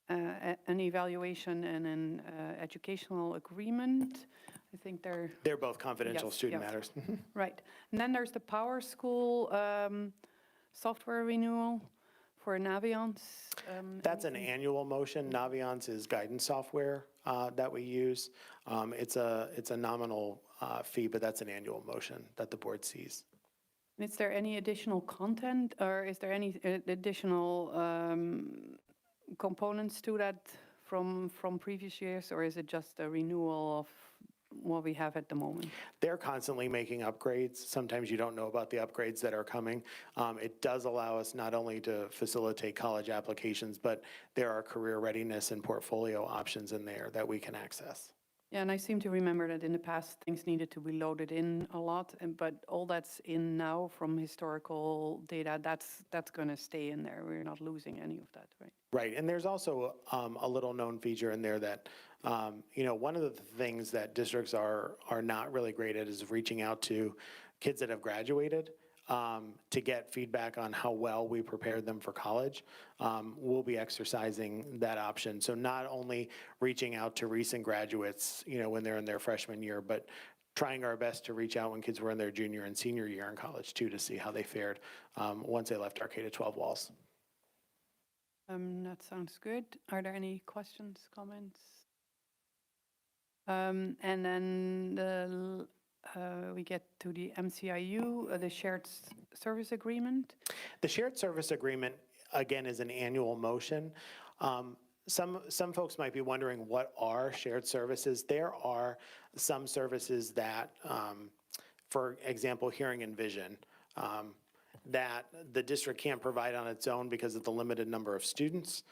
an evaluation and an educational agreement. I think they're both confidential student matters. Right. And then there's the Power School software renewal for Naviance. That's an annual motion. Naviance is guidance software that we use. It's a nominal fee, but that's an annual motion that the board sees. Is there any additional content, or is there any additional components to that from previous years, or is it just a renewal of what we have at the moment? They're constantly making upgrades. Sometimes you don't know about the upgrades that are coming. It does allow us not only to facilitate college applications, but there are career readiness and portfolio options in there that we can access. Yeah, and I seem to remember that in the past things needed to be loaded in a lot, but all that's in now from historical data, that's going to stay in there. We're not losing any of that, right? Right, and there's also a little known feature in there that, one of the things that districts are not really great at is reaching out to kids that have graduated to get feedback on how well we prepared them for college. We'll be exercising that option. So not only reaching out to recent graduates, when they're in their freshman year, but trying our best to reach out when kids were in their junior and senior year in college too, to see how they fared once they left our K-12 walls. That sounds good. Are there any questions, comments? And then we get to the MCIU, the shared service agreement. The shared service agreement, again, is an annual motion. Some folks might be wondering, what are shared services? There are some services that, for example, hearing and vision, that the district can't provide on its own because of the limited number of students.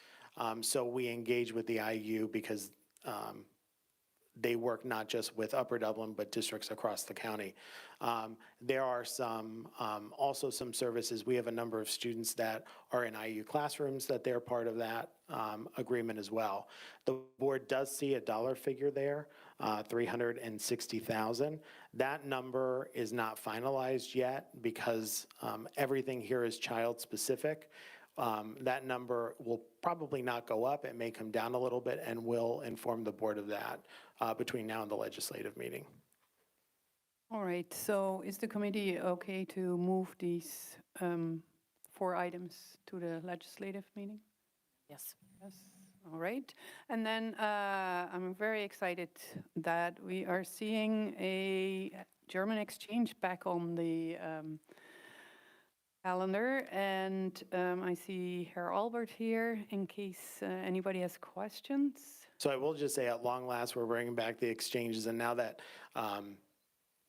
So we engage with the IU because they work not just with Upper Dublin, but districts across the county. There are also some services. We have a number of students that are in IU classrooms that they're part of that agreement as well. The board does see a dollar figure there, $360,000. That number is not finalized yet because everything here is child specific. That number will probably not go up. It may come down a little bit, and we'll inform the board of that between now and the legislative meeting. All right, so is the committee okay to move these 4 items to the legislative meeting? Yes. Yes, all right. And then I'm very excited that we are seeing a German exchange back on the calendar. And I see Herr Albert here in case anybody has questions. So I will just say at long last, we're bringing back the exchanges. And now that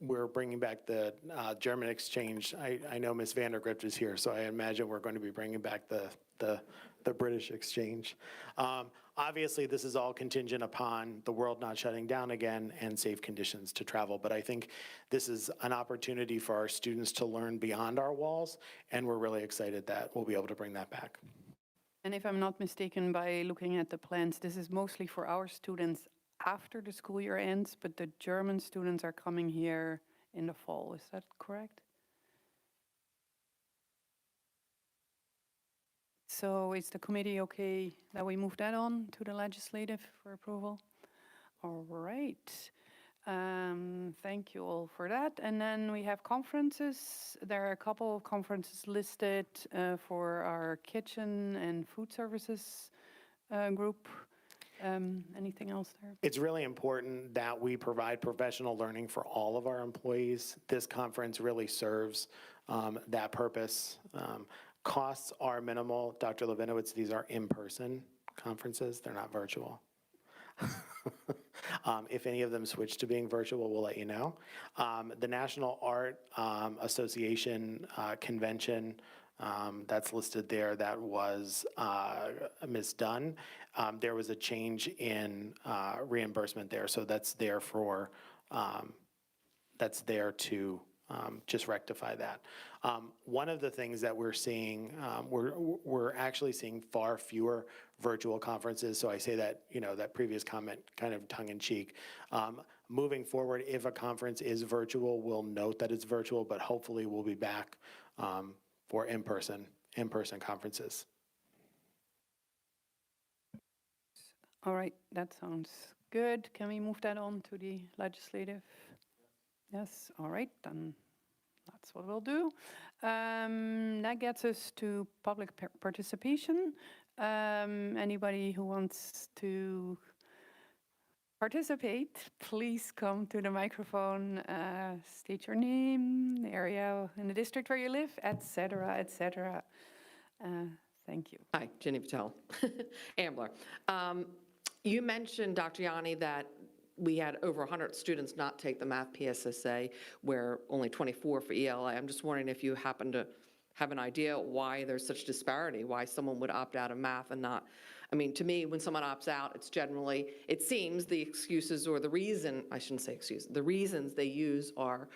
we're bringing back the German exchange, I know Ms. Vandergrift is here, so I imagine we're going to be bringing back the British exchange. Obviously, this is all contingent upon the world not shutting down again and safe conditions to travel. But I think this is an opportunity for our students to learn beyond our walls, and we're really excited that we'll be able to bring that back. And if I'm not mistaken, by looking at the plans, this is mostly for our students after the school year ends, but the German students are coming here in the fall. Is that correct? So is the committee okay that we move that on to the legislative for approval? All right. Thank you all for that. And then we have conferences. There are a couple of conferences listed for our kitchen and food services group. Anything else there? It's really important that we provide professional learning for all of our employees. This conference really serves that purpose. Costs are minimal. Dr. Levinowitz, these are in-person conferences. They're not virtual. If any of them switch to being virtual, we'll let you know. The National Art Association convention, that's listed there, that was misdone. There was a change in reimbursement there, so that's there for, that's there to just rectify that. One of the things that we're seeing, we're actually seeing far fewer virtual conferences. So I say that, that previous comment kind of tongue in cheek. Moving forward, if a conference is virtual, we'll note that it's virtual, but hopefully we'll be back for in-person conferences. All right, that sounds good. Can we move that on to the legislative? Yes, all right, then that's what we'll do. That gets us to public participation. Anybody who wants to participate, please come to the microphone, state your name, the area in the district where you live, etc., etc. Thank you. Hi, Jenny Patel, Ambler. You mentioned, Dr. Yanni, that we had over 100 students not take the math PSSA, where only 24 for ELA. I'm just wondering if you happen to have an idea why there's such disparity, why someone would opt out of math and not. I mean, to me, when someone opts out, it's generally, it seems the excuses or the reason, I shouldn't say excuse, the reasons they use are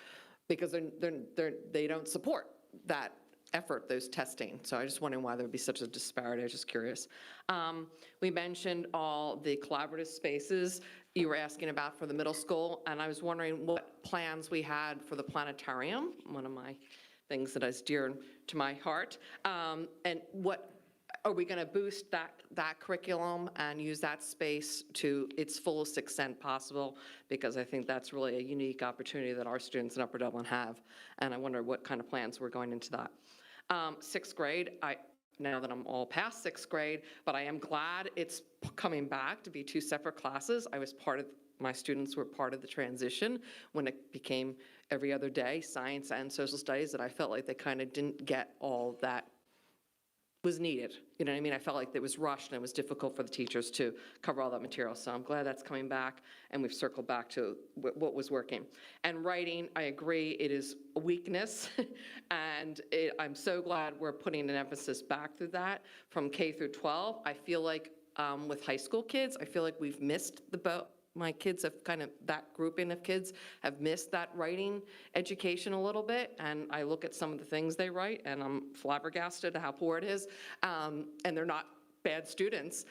because they don't support that effort, those testing. So I just wondering why there would be such a disparity. I was just curious. We mentioned all the collaborative spaces you were asking about for the middle school, and I was wondering what plans we had for the planetarium, one of my things that is dear to my heart, and what are we going to boost that curriculum and use that space to its fullest extent possible, because I think that's really a unique opportunity that our students in Upper Dublin have, and I wonder what kind of plans we're going into that. Sixth grade, now that I'm all past sixth grade, but I am glad it's coming back to be 2 separate classes. My students were part of the transition when it became every other day, science and social studies, that I felt like they kind of didn't get all that was needed. You know what I mean? I felt like it was rushed and it was difficult for the teachers to cover all that material. So I'm glad that's coming back and we've circled back to what was working. And writing, I agree, it is a weakness. And I'm so glad we're putting an emphasis back through that from K through 12. I feel like with high school kids, I feel like we've missed the boat my kids have kind of, that grouping of kids have missed that writing education a little bit, and I look at some of the things they write, and I'm flabbergasted at how poor it is, and they're not bad students.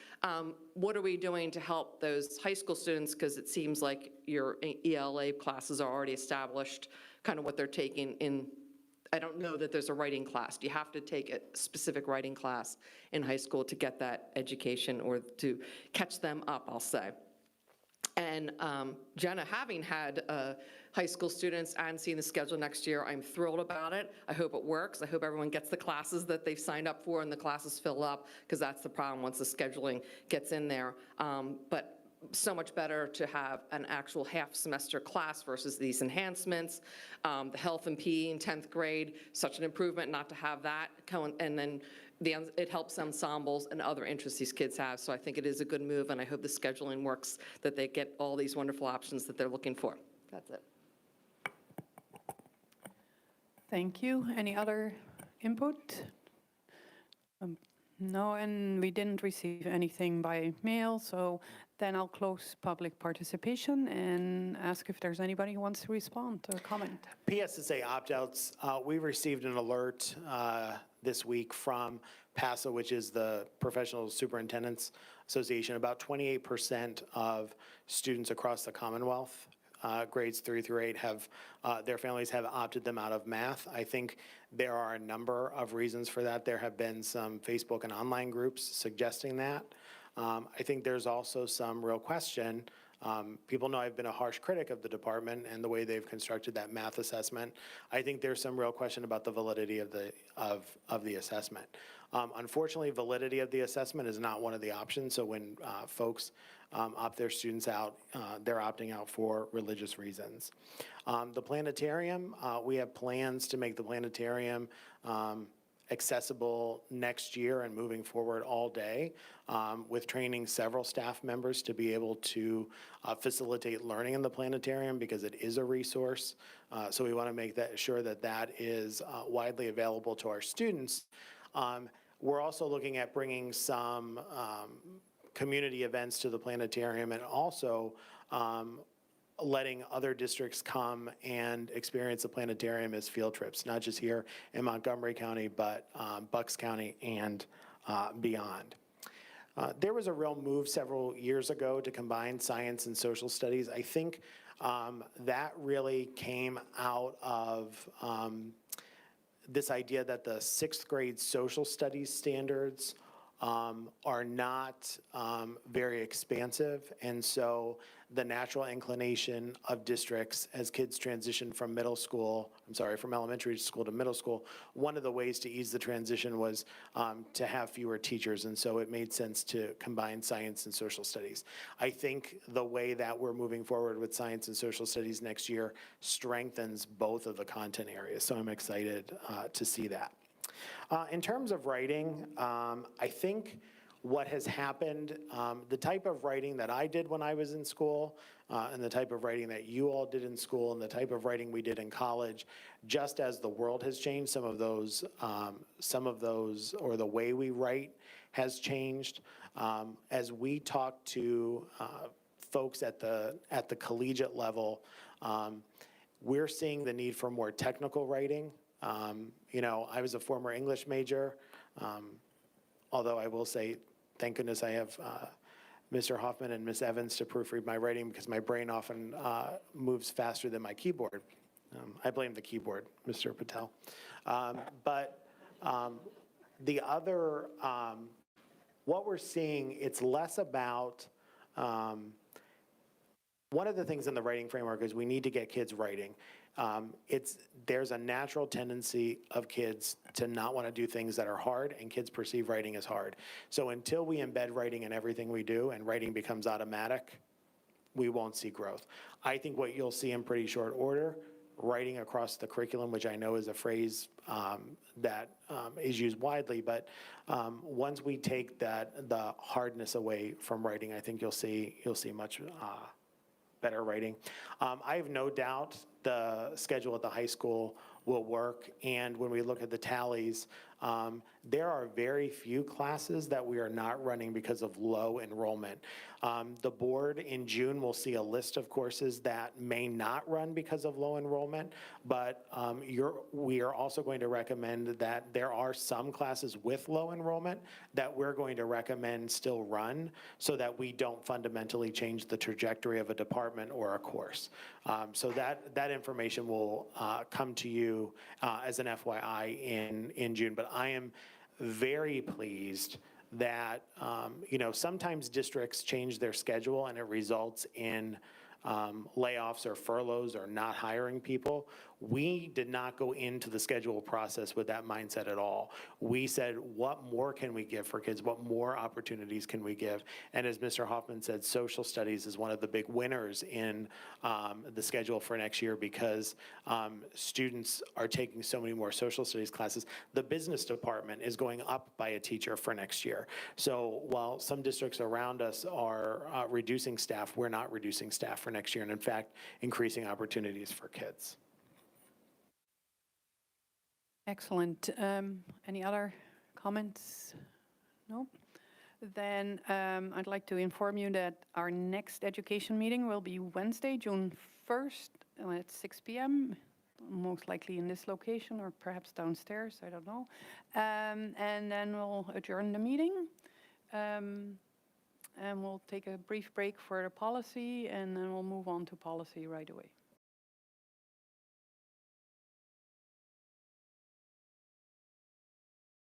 What are we doing to help those high school students, because it seems like your ELA classes are already established, kind of what they're taking in, I don't know that there's a writing class. Do you have to take a specific writing class in high school to get that education or to catch them up, I'll say? And Jenna, having had high school students and seeing the schedule next year, I'm thrilled about it. I hope it works. I hope everyone gets the classes that they've signed up for and the classes fill up, because that's the problem once the scheduling gets in there. But so much better to have an actual half-semester class versus these enhancements. The health and PE in 10th grade, such an improvement not to have that. And then it helps ensembles and other interests these kids have. So I think it is a good move, and I hope the scheduling works, that they get all these wonderful options that they're looking for. That's it. Thank you. Any other input? No, and we didn't receive anything by mail, so then I'll close public participation and ask if there's anybody who wants to respond or comment. Pssa Opt-Outs, we received an alert this week from PSSA, which is the Professional Superintendents Association. About 28% of students across the Commonwealth, grades 3 through 8, have their families have opted them out of math. I think there are a number of reasons for that. There have been some Facebook and online groups suggesting that. I think there's also some real question. People know I've been a harsh critic of the department and the way they've constructed that math assessment. I think there's some real question about the validity of the assessment. Unfortunately, validity of the assessment is not one of the options. So when folks opt their students out, they're opting out for religious reasons. The planetarium, we have plans to make the planetarium accessible next year and moving forward all day, with training several staff members to be able to facilitate learning in the planetarium, because it is a resource. So we want to make sure that that is widely available to our students. We're also looking at bringing some community events to the planetarium, and also letting other districts come and experience the planetarium as field trips, not just here in Montgomery County, but Bucks County and beyond. There was a real move several years ago to combine science and social studies. I think that really came out of this idea that the 6th grade social studies standards are not very expansive, and so the natural inclination of districts as kids transition from from elementary school to middle school, one of the ways to ease the transition was to have fewer teachers, and so it made sense to combine science and social studies. I think the way that we're moving forward with science and social studies next year strengthens both of the content areas, so I'm excited to see that. In terms of writing, I think what has happened, the type of writing that I did when I was in school, and the type of writing that you all did in school, and the type of writing we did in college, just as the world has changed, some of those, or the way we write has changed. As we talk to folks at the collegiate level, we're seeing the need for more technical writing. You know, I was a former English major, although I will say, thank goodness I have Mr. Hoffman and Ms. Evans to proofread my writing, because my brain often moves faster than my keyboard. I blame the keyboard, Mr. Patel. But the other, what we're seeing, it's less about, one of the things in the writing framework is we need to get kids writing. There's a natural tendency of kids to not want to do things that are hard, and kids perceive writing as hard. So until we embed writing in everything we do and writing becomes automatic, we won't see growth. I think what you'll see in pretty short order, writing across the curriculum, which I know is a phrase that is used widely, but once we take the hardness away from writing, I think you'll see much better writing. I have no doubt the schedule at the high school will work. And when we look at the tallies, there are very few classes that we are not running because of low enrollment. The board in June will see a list of courses that may not run because of low enrollment, but we are also going to recommend that there are some classes with low enrollment that we're going to recommend still run so that we don't fundamentally change the trajectory of a department or a course. So that information will come to you as an FYI in June. But I am very pleased that, sometimes districts change their schedule and it results in layoffs or furloughs or not hiring people. We did not go into the schedule process with that mindset at all. We said, what more can we give for kids? What more opportunities can we give? And as Mr. Hoffman said, social studies is one of the big winners in the schedule for next year because students are taking so many more social studies classes. The business department is going up by a teacher for next year. So while some districts around us are reducing staff, we're not reducing staff for next year, and in fact, increasing opportunities for kids. Excellent. Any other comments? No? Then I'd like to inform you that our next education meeting will be Wednesday, June 1st at 6 p.m., most likely in this location or perhaps downstairs, I don't know. And then we'll adjourn the meeting. And we'll take a brief break for the policy, and then we'll move on to policy right away.